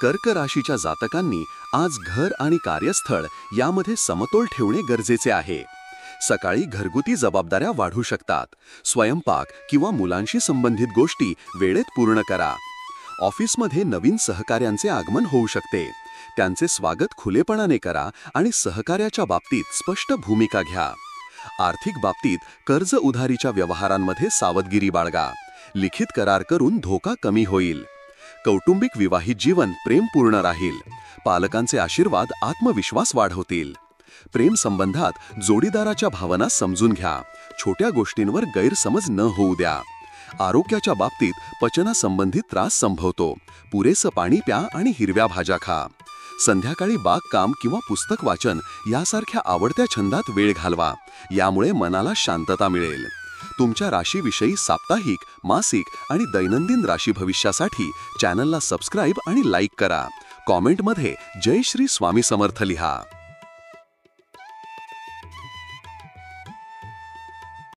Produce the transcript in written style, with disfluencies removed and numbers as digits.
कर्क राशीच्या जातकांनी आज घर आणि कार्यस्थळ यामध्ये समतोल ठेवणे गरजेचे आहे. सकाळी घरगुती जबाबदाऱ्या वाढू शकतात. स्वयंपाक किंवा मुलांशी संबंधित गोष्टी वेळेत पूर्ण करा. ऑफिसमध्ये नवीन सहकाऱ्यांचे आगमन होऊ शकते. त्यांचे स्वागत खुलेपणाने करा आणि सहकार्याच्या बाबतीत स्पष्ट भूमिका घ्या. आर्थिक बाबतीत कर्ज उधारीच्या व्यवहारांमध्ये सावधगिरी बाळगा. लिखित करार करून धोका कमी होईल. कौटुंबिक विवाहित जीवन प्रेमपूर्ण राहील. पालकांचे आशीर्वाद आत्मविश्वास वाढवतील. प्रेम संबंधात जोडीदाराच्या भावना समजून घ्या. छोट्या गोष्टींवर गैरसमज न होऊ द्या. आरोग्याच्या बाबतीत पचनासंबंधित त्रास संभवतो. पुरेसं पाणी प्या आणि हिरव्या भाज्या खा. संध्याकाळी बागकाम किंवा पुस्तक वाचन यासारख्या आवडत्या छंदात वेळ घालवा. यामुळे मनाला शांतता मिळेल. तुमच्या राशीविषयी साप्ताहिक, मासिक आणि दैनंदिन राशी भविष्यासाठी चॅनलला सबस्क्राईब आणि लाईक करा. कॉमेंटमध्ये जय श्री स्वामी समर्थ लिहा.